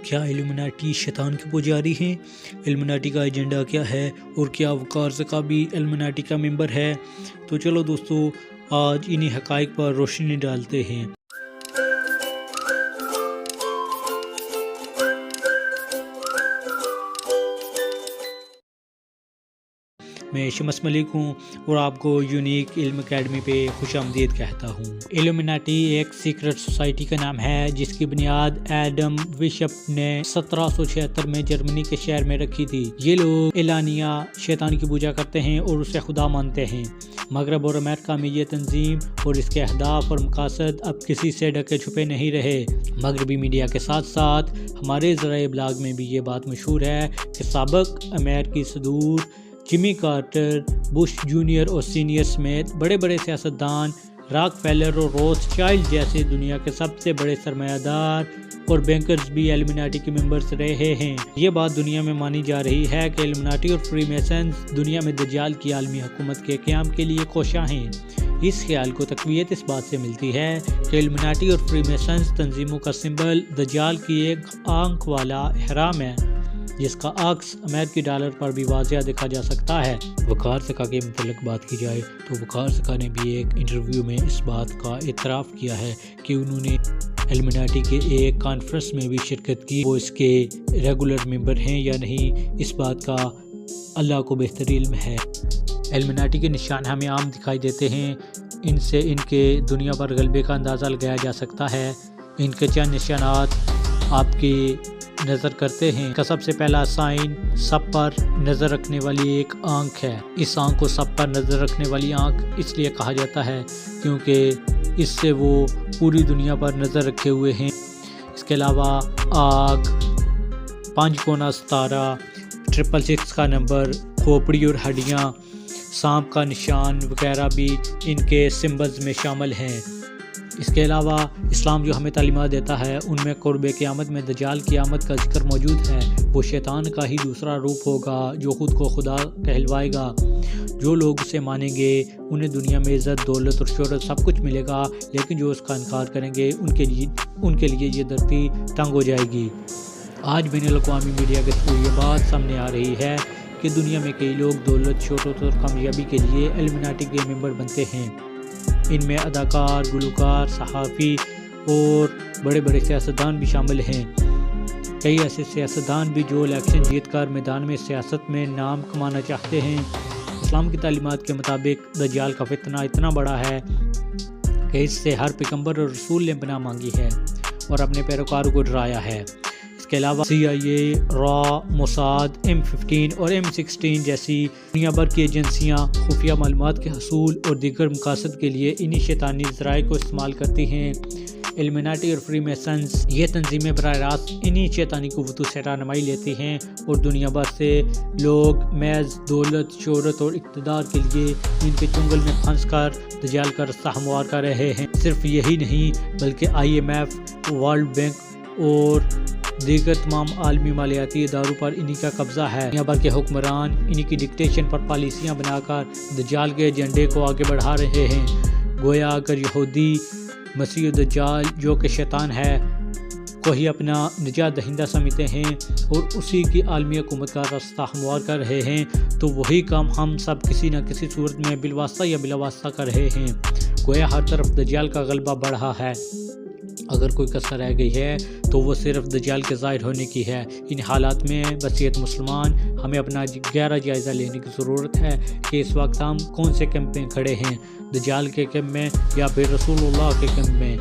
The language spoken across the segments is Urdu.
کیا ایلومیناٹی شیطان کے پجاری ہیں؟ ایلومیناٹی کا ایجنڈا کیا ہے؟ اور کیا وقار زکا بھی ایلومیناٹی کا ممبر ہے؟ تو چلو دوستو آج انہی حقائق پر روشنی ڈالتے ہیں۔ میں شمس ملک ہوں اور آپ کو یونیک علم اکیڈمی پہ خوش آمدید کہتا ہوں۔ ایلومیناٹی ایک سیکرٹ سوسائٹی کا نام ہے جس کی بنیاد ایڈم ویشپ نے 1776 میں جرمنی کے شہر میں رکھی تھی۔ یہ لوگ اعلانیہ شیطان کی پوجا کرتے ہیں اور اسے خدا مانتے ہیں۔ مغرب اور امریکہ میں یہ تنظیم اور اس کے اہداف اور مقاصد اب کسی سے ڈھکے چھپے نہیں رہے۔ مغربی میڈیا کے ساتھ ساتھ ہمارے ذرائع ابلاغ میں بھی یہ بات مشہور ہے کہ سابق امریکی صدور جمی کارٹر، بش جونیئر اور سینئر سمیت بڑے بڑے سیاستدان، راک فیلر اور روتھ چائلڈ جیسے دنیا کے سب سے بڑے سرمایہ دار اور بینکرز بھی ایلومیناٹی کے ممبرز رہے ہیں۔ یہ بات دنیا میں مانی جا رہی ہے کہ ایلومیناٹی اور فری میسنز دنیا میں دجال کی عالمی حکومت کے قیام کے لیے کوشاں ہیں۔ اس خیال کو تقویت اس بات سے ملتی ہے کہ ایلومیناٹی اور فری میسنز تنظیموں کا سمبل دجال کی ایک آنکھ والا احرام ہے، جس کا عکس امریکی ڈالر پر بھی واضح دیکھا جا سکتا ہے۔ وقار زکا کے متعلق بات کی جائے تو وقار زکا نے بھی ایک انٹرویو میں اس بات کا اعتراف کیا ہے کہ انہوں نے ایلومیناٹی کے ایک کانفرنس میں بھی شرکت کی۔ وہ اس کے ریگولر ممبر ہیں یا نہیں، اس بات کا اللہ کو بہتر علم ہے۔ ایلومیناٹی کے نشان ہمیں عام دکھائی دیتے ہیں، ان سے ان کے دنیا پر غلبے کا اندازہ لگایا جا سکتا ہے۔ ان کے چند نشانات آپ کی نظر کرتے ہیں۔ کا سب سے پہلا سائن سب پر نظر رکھنے والی ایک آنکھ ہے۔ اس آنکھ کو سب پر نظر رکھنے والی آنکھ اس لیے کہا جاتا ہے کیونکہ اس سے وہ پوری دنیا پر نظر رکھے ہوئے ہیں۔ اس کے علاوہ آگ، 5 کونا ستارہ، 666 کا نمبر، کھوپڑی اور ہڈیاں، سانپ کا نشان وغیرہ بھی ان کے سمبلز میں شامل ہیں۔ اس کے علاوہ اسلام جو ہمیں تعلیمات دیتا ہے ان میں قرب قیامت میں دجال کی آمد کا ذکر موجود ہے۔ وہ شیطان کا ہی دوسرا روپ ہوگا جو خود کو خدا کہلوائے گا۔ جو لوگ اسے مانیں گے انہیں دنیا میں عزت، دولت اور شہرت سب کچھ ملے گا، لیکن جو اس کا انکار کریں گے ان کے لیے یہ دھرتی تنگ ہو جائے گی۔ آج بین الاقوامی میڈیا کے تھرو یہ بات سامنے آ رہی ہے کہ دنیا میں کئی لوگ دولت، شہرت اور کامیابی کے لیے ایلومیناٹی کے ممبر بنتے ہیں۔ ان میں اداکار، گلوکار، صحافی اور بڑے بڑے سیاستدان بھی شامل ہیں۔ کئی ایسے سیاستدان بھی جو الیکشن جیت کر میدان میں سیاست میں نام کمانا چاہتے ہیں۔ اسلام کی تعلیمات کے مطابق دجال کا فتنہ اتنا بڑا ہے کہ اس سے ہر پیغمبر اور رسول نے پناہ مانگی ہے اور اپنے پیروکاروں کو ڈرایا ہے۔ اس کے علاوہ CIA، را، موساد، M15 اور M16 جیسی دنیا بھر کی ایجنسیاں خفیہ معلومات کے حصول اور دیگر مقاصد کے لیے انہی شیطانی ذرائع کو استعمال کرتی ہیں۔ ایلومیناٹی اور فری میسنز یہ تنظیمیں براہ راست انہی شیطانی قوتوں سے رہنمائی لیتی ہیں اور دنیا بھر سے لوگ محض دولت، شہرت اور اقتدار کے لیے ان کے چنگل میں پھنس کر دجال کا رستہ ہموار کر رہے ہیں۔ صرف یہی نہیں بلکہ IMF، ورلڈ بینک اور دیگر تمام عالمی مالیاتی اداروں پر انہی کا قبضہ ہے۔ دنیا بھر کے حکمران انہی کی ڈکٹیشن پر پالیسیاں بنا کر دجال کے ایجنڈے کو آگے بڑھا رہے ہیں۔ گویا اگر یہودی مسیح دجال جو کہ شیطان ہے کو ہی اپنا نجات دہندہ سمجھتے ہیں اور اسی کی عالمی حکومت کا راستہ ہموار کر رہے ہیں، تو وہی کام ہم سب کسی نہ کسی صورت میں بالواسطہ یا بلا واسطہ کر رہے ہیں۔ گویا ہر طرف دجال کا غلبہ بڑھ رہا ہے۔ اگر کوئی کسر رہ گئی ہے تو وہ صرف دجال کے ظاہر ہونے کی ہے۔ ان حالات میں بصیرت مسلمان ہمیں اپنا گہرا جائزہ لینے کی ضرورت ہے کہ اس وقت ہم کون سے کیمپ میں کھڑے ہیں، دجال کے کیمپ میں یا پھر رسول اللہ کے کیمپ میں۔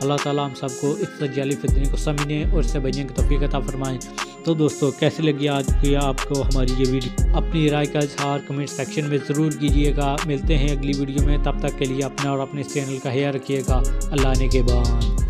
اللہ تعالیٰ ہم سب کو اس دجالی فتنے کو سمجھنے اور اس سے بچنے کی توفیق عطا فرمائیں۔ تو دوستو کیسے لگی آج کی آپ کو ہماری یہ ویڈیو؟ اپنی رائے کا اظہار کمنٹ سیکشن میں ضرور کیجیے گا۔ ملتے ہیں اگلی ویڈیو میں، تب تک کے لیے اپنا اور اپنے چینل کا خیال رکھیے گا۔ اللہ نے کے بعد